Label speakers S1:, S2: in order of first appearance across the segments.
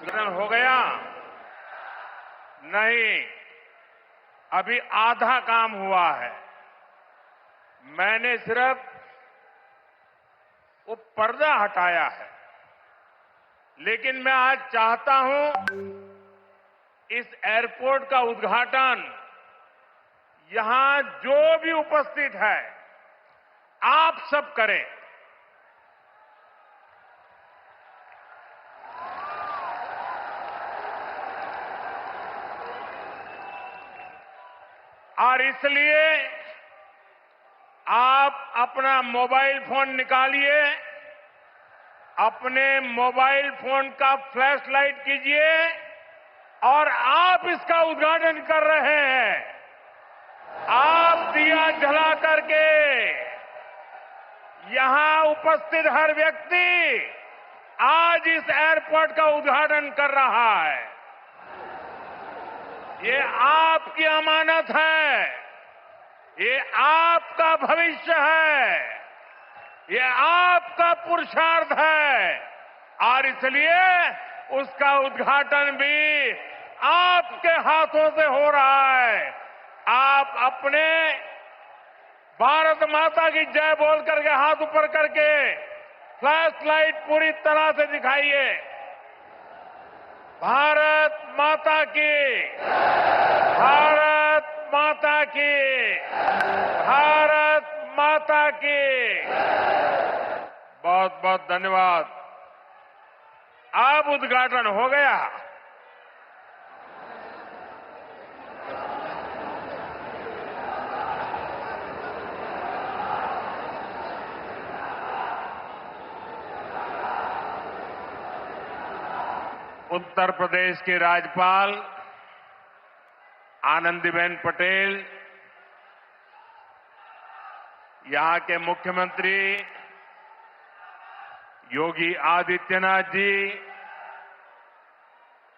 S1: उद्घाटन हो गया? नहीं, अभी आधा काम हुआ है। मैंने सिर्फ वो पर्दा हटाया है, लेकिन मैं आज चाहता हूं इस एयरपोर्ट का उद्घाटन यहां जो भी उपस्थित है आप सब करें। और इसलिए आप अपना मोबाइल फोन निकालिए, अपने मोबाइल फोन का फ्लैश लाइट कीजिए और आप इसका उद्घाटन कर रहे हैं। आप दिया जला करके यहां उपस्थित हर व्यक्ति आज इस एयरपोर्ट का उद्घाटन कर रहा है। ये आपकी अमानत है, ये आपका भविष्य है, ये आपका पुरुषार्थ है और इसलिए उसका उद्घाटन भी आपके हाथों से हो रहा है। आप अपने भारत माता की जय बोल करके हाथ ऊपर करके फ्लैश लाइट पूरी तरह से दिखाइए। भारत माता की, भारत माता की, भारत माता की। बहुत बहुत धन्यवाद। अब उद्घाटन हो गया। उत्तर प्रदेश के राज्यपाल आनंदीबेन पटेल, यहां के मुख्यमंत्री योगी आदित्यनाथ जी,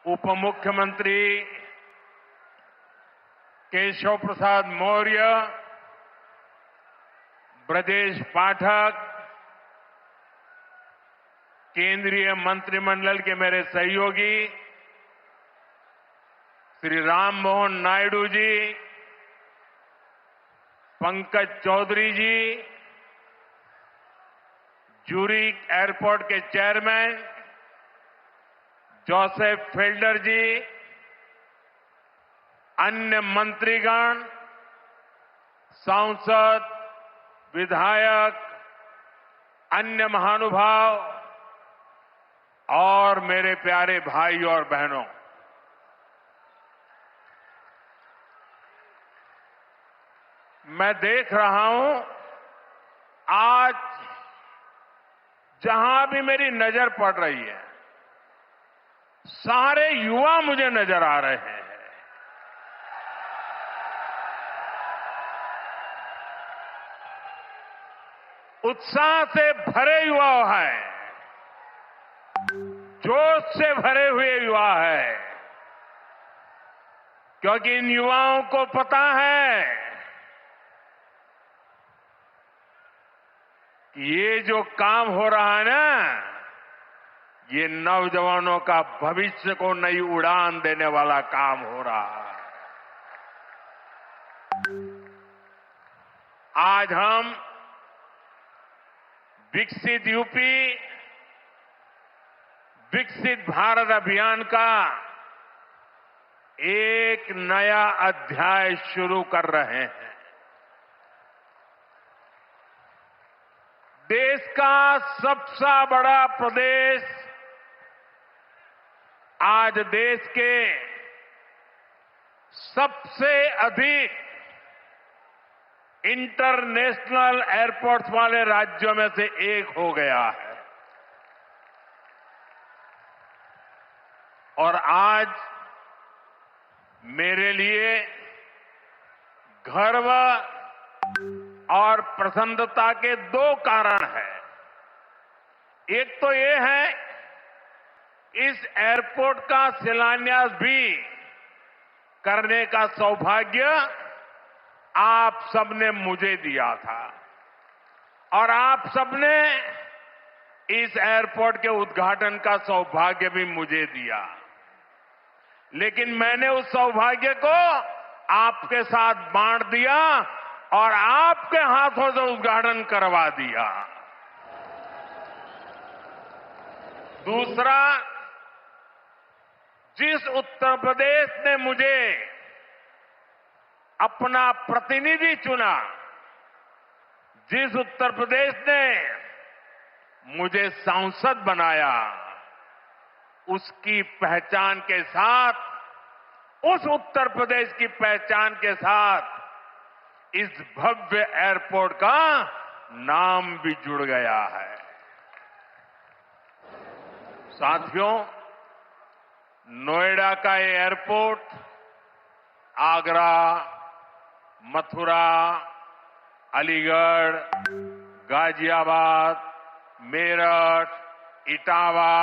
S1: उप मुख्यमंत्री केशव प्रसाद मौर्य, ब्रजेश पाठक, केंद्रीय मंत्रिमंडल के मेरे सहयोगी श्री राम मोहन नायडू जी, पंकज चौधरी जी, ज्यूरिख एयरपोर्ट के चेयरमैन जोसेफ फेल्डर जी, अन्य मंत्रीगण, सांसद, विधायक, अन्य महानुभाव और मेरे प्यारे भाई और बहनों, मैं देख रहा हूं आज जहां भी मेरी नजर पड़ रही है सारे युवा मुझे नजर आ रहे हैं। उत्साह से भरे युवा हैं, जोश से भरे हुए युवा है, क्योंकि इन युवाओं को पता है कि ये जो काम हो रहा है ना, ये नौजवानों का भविष्य को नई उड़ान देने वाला काम हो रहा है। आज हम विकसित यूपी, विकसित भारत अभियान का एक नया अध्याय शुरू कर रहे हैं। देश का सबसे बड़ा प्रदेश आज देश के सबसे अधिक इंटरनेशनल एयरपोर्ट्स वाले राज्यों में से एक हो गया है। और आज मेरे लिए गर्व और प्रसन्नता के दो कारण हैं। एक तो ये है, इस एयरपोर्ट का शिलान्यास भी करने का सौभाग्य आप सबने मुझे दिया था और आप सबने इस एयरपोर्ट के उद्घाटन का सौभाग्य भी मुझे दिया, लेकिन मैंने उस सौभाग्य को आपके साथ बांट दिया और आपके हाथों से उद्घाटन करवा दिया। दूसरा, जिस उत्तर प्रदेश ने मुझे अपना प्रतिनिधि चुना, जिस उत्तर प्रदेश ने मुझे सांसद बनाया, उसकी पहचान के साथ, उस उत्तर प्रदेश की पहचान के साथ इस भव्य एयरपोर्ट का नाम भी जुड़ गया है। साथियों, नोएडा का ये एयरपोर्ट आगरा, मथुरा, अलीगढ़, गाजियाबाद, मेरठ, इटावा,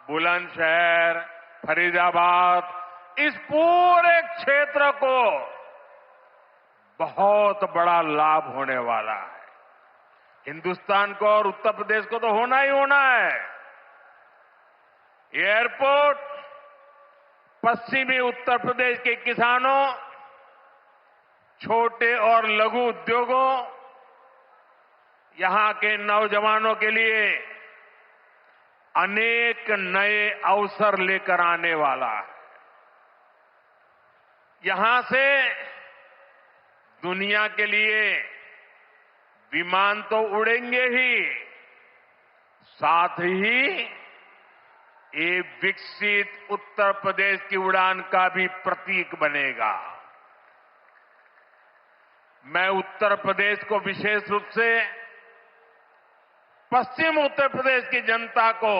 S1: बुलंदशहर, फरीदाबाद, इस पूरे क्षेत्र को बहुत बड़ा लाभ होने वाला है। हिंदुस्तान को और उत्तर प्रदेश को तो होना ही होना है। ये एयरपोर्ट पश्चिमी उत्तर प्रदेश के किसानों, छोटे और लघु उद्योगों, यहां के नौजवानों के लिए अनेक नए अवसर लेकर आने वाला है। यहां से दुनिया के लिए विमान तो उड़ेंगे ही, साथ ही ये विकसित उत्तर प्रदेश की उड़ान का भी प्रतीक बनेगा। मैं उत्तर प्रदेश को विशेष रूप से पश्चिम उत्तर प्रदेश की जनता को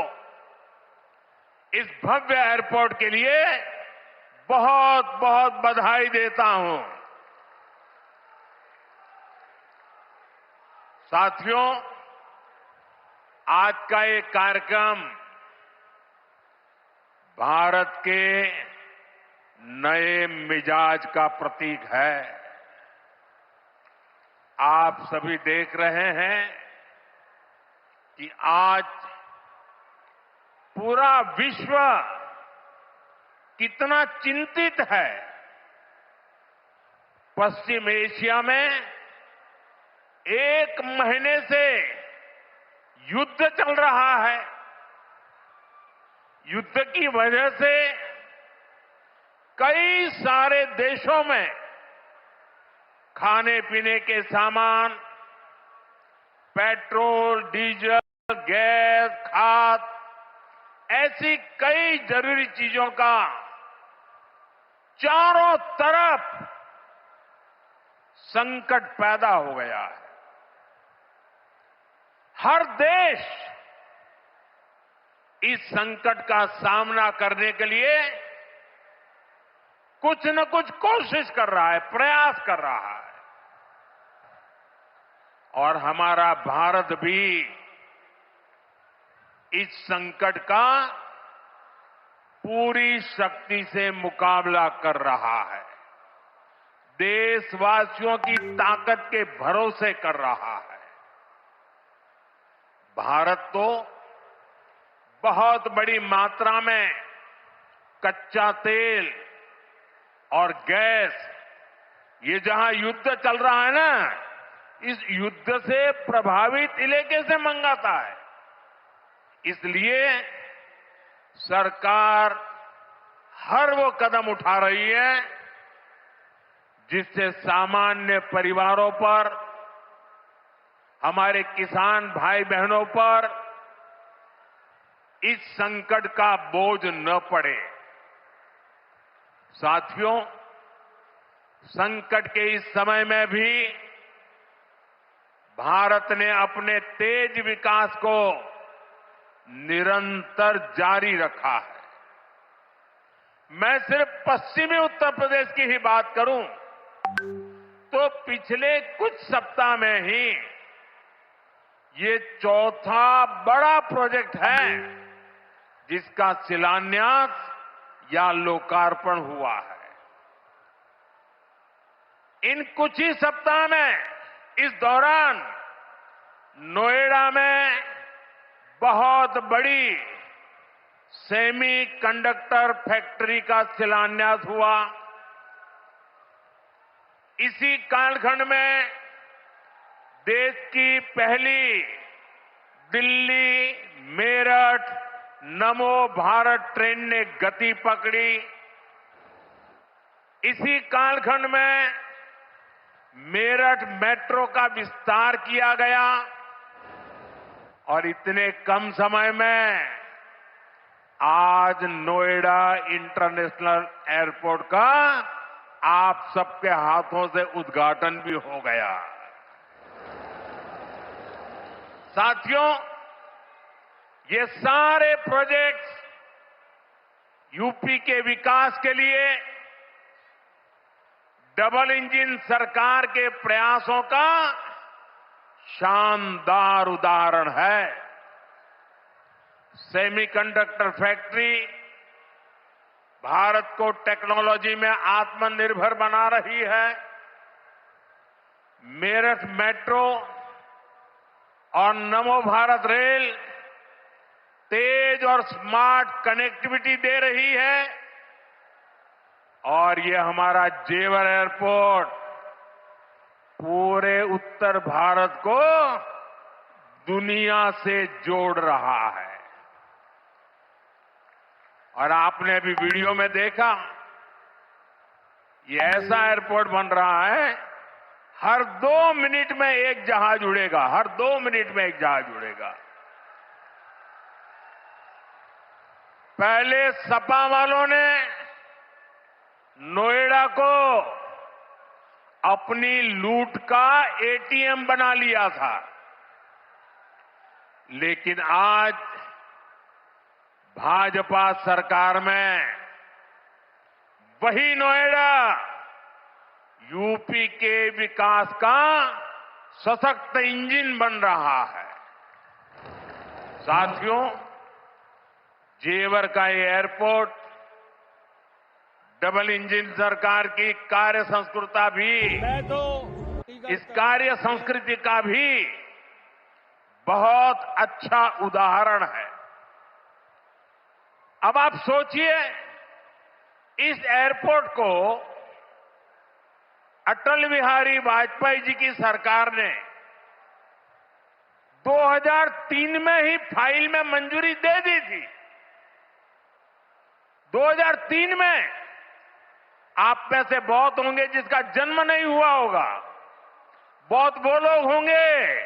S1: इस भव्य एयरपोर्ट के लिए बहुत बहुत बधाई देता हूं। साथियों, आज का ये कार्यक्रम भारत के नए मिजाज का प्रतीक है। आप सभी देख रहे हैं कि आज पूरा विश्व कितना चिंतित है। पश्चिम एशिया में एक महीने से युद्ध चल रहा है। युद्ध की वजह से कई सारे देशों में खाने पीने के सामान, पेट्रोल, डीजल, गैस, खाद, ऐसी कई जरूरी चीजों का चारों तरफ संकट पैदा हो गया है। हर देश इस संकट का सामना करने के लिए कुछ न कुछ कोशिश कर रहा है, प्रयास कर रहा है। और हमारा भारत भी इस संकट का पूरी शक्ति से मुकाबला कर रहा है। देशवासियों की ताकत के भरोसे कर रहा है। भारत तो बहुत बड़ी मात्रा में कच्चा तेल और गैस, ये जहां युद्ध चल रहा है ना, इस युद्ध से प्रभावित इलाके से मंगाता है। इसलिए सरकार हर वो कदम उठा रही है जिससे सामान्य परिवारों पर, हमारे किसान भाई बहनों पर इस संकट का बोझ न पड़े। साथियों, संकट के इस समय में भी भारत ने अपने तेज विकास को निरंतर जारी रखा है। मैं सिर्फ पश्चिमी उत्तर प्रदेश की ही बात करूं तो पिछले कुछ सप्ताह में ही ये चौथा बड़ा प्रोजेक्ट है जिसका शिलान्यास या लोकार्पण हुआ है। इन कुछ ही सप्ताह में, इस दौरान नोएडा में बहुत बड़ी सेमी कंडक्टर फैक्ट्री का शिलान्यास हुआ। इसी कालखंड में देश की पहली दिल्ली मेरठ नमो भारत ट्रेन ने गति पकड़ी। इसी कालखंड में मेरठ मेट्रो का विस्तार किया गया और इतने कम समय में आज नोएडा इंटरनेशनल एयरपोर्ट का आप सबके हाथों से उद्घाटन भी हो गया। साथियों, ये सारे प्रोजेक्ट्स यूपी के विकास के लिए डबल इंजन सरकार के प्रयासों का शानदार उदाहरण है। सेमीकंडक्टर फैक्ट्री भारत को टेक्नोलॉजी में आत्मनिर्भर बना रही है। मेरठ मेट्रो और नमो भारत रेल तेज और स्मार्ट कनेक्टिविटी दे रही है और ये हमारा जेवर एयरपोर्ट पूरे उत्तर भारत को दुनिया से जोड़ रहा है। और आपने अभी वीडियो में देखा, ये ऐसा एयरपोर्ट बन रहा है, हर 2 मिनट में एक जहाज उड़ेगा, हर 2 मिनट में एक जहाज उड़ेगा। पहले सपा वालों ने नोएडा को अपनी लूट का एटीएम बना लिया था, लेकिन आज भाजपा सरकार में वही नोएडा यूपी के विकास का सशक्त इंजन बन रहा है। साथियों, जेवर का ये एयरपोर्ट डबल इंजन सरकार की कार्य संस्कृति भी, इस कार्य संस्कृति का भी बहुत अच्छा उदाहरण है। अब आप सोचिए, इस एयरपोर्ट को अटल बिहारी वाजपेयी जी की सरकार ने 2003 में ही फाइल में मंजूरी दे दी थी। 2003 में आप में से बहुत होंगे जिसका जन्म नहीं हुआ होगा। बहुत वो लोग होंगे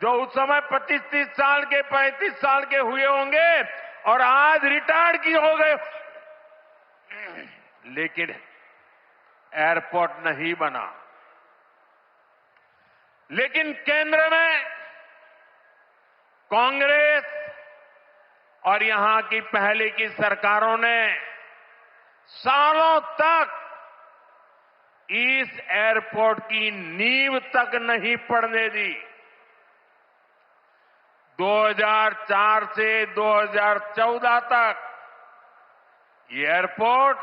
S1: जो उस समय 25-30 साल के, 35 साल के हुए होंगे और आज रिटायर्ड की हो गए, लेकिन एयरपोर्ट नहीं बना। लेकिन केंद्र में कांग्रेस और यहां की पहले की सरकारों ने सालों तक इस एयरपोर्ट की नींव तक नहीं पड़ने दी। 2004 से 2014 तक ये एयरपोर्ट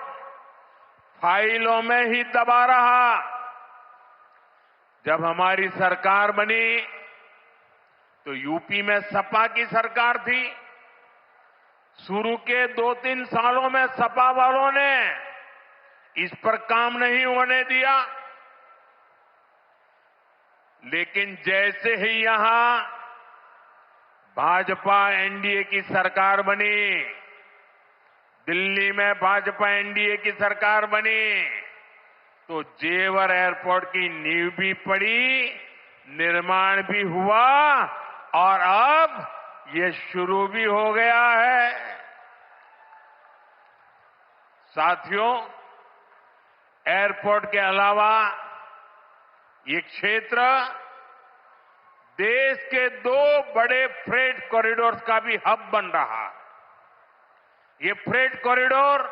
S1: फाइलों में ही दबा रहा। जब हमारी सरकार बनी तो यूपी में सपा की सरकार थी। शुरू के 2-3 सालों में सपा वालों ने इस पर काम नहीं होने दिया, लेकिन जैसे ही यहां भाजपा एनडीए की सरकार बनी, दिल्ली में भाजपा एनडीए की सरकार बनी, तो जेवर एयरपोर्ट की नींव भी पड़ी, निर्माण भी हुआ और अब ये शुरू भी हो गया है। साथियों, एयरपोर्ट के अलावा ये क्षेत्र देश के 2 बड़े फ्रेट कॉरिडोर का भी हब बन रहा है। ये फ्रेट कॉरिडोर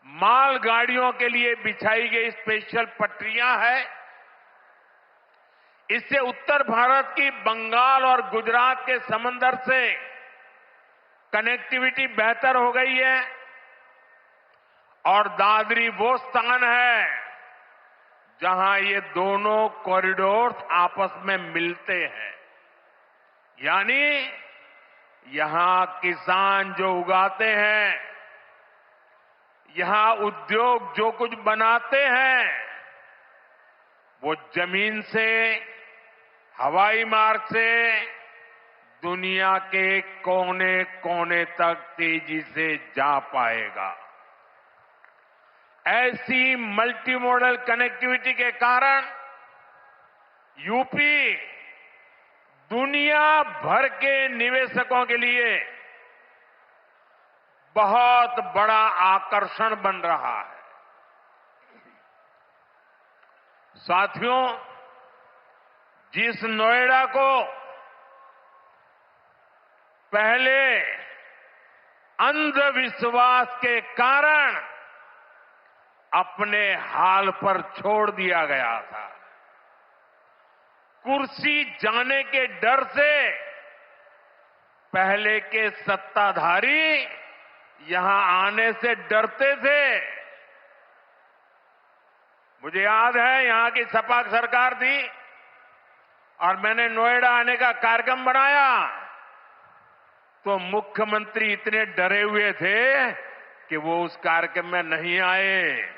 S1: मालगाड़ियों के लिए बिछाई गई स्पेशल पटरियां हैं। इससे उत्तर भारत की बंगाल और गुजरात के समंदर से कनेक्टिविटी बेहतर हो गई है और दादरी वो स्थान है जहां ये दोनों कॉरिडोर आपस में मिलते हैं। यानी यहां किसान जो उगाते हैं, यहां उद्योग जो कुछ बनाते हैं, वो जमीन से, हवाई मार्ग से दुनिया के कोने कोने तक तेजी से जा पाएगा। ऐसी मल्टी मॉडल कनेक्टिविटी के कारण यूपी दुनिया भर के निवेशकों के लिए बहुत बड़ा आकर्षण बन रहा है। साथियों, जिस नोएडा को पहले अंधविश्वास के कारण अपने हाल पर छोड़ दिया गया था, कुर्सी जाने के डर से पहले के सत्ताधारी यहां आने से डरते थे। मुझे याद है यहां की सपा सरकार थी और मैंने नोएडा आने का कार्यक्रम बनाया तो मुख्यमंत्री इतने डरे हुए थे कि वो उस कार्यक्रम में नहीं आए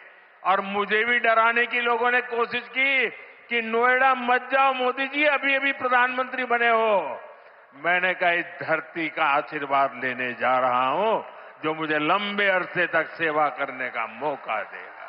S1: और मुझे भी डराने की लोगों ने कोशिश की कि नोएडा मत जाओ मोदी जी, अभी अभी प्रधानमंत्री बने हो। मैंने कहा इस धरती का आशीर्वाद लेने जा रहा हूं जो मुझे लंबे अरसे तक सेवा करने का मौका दे।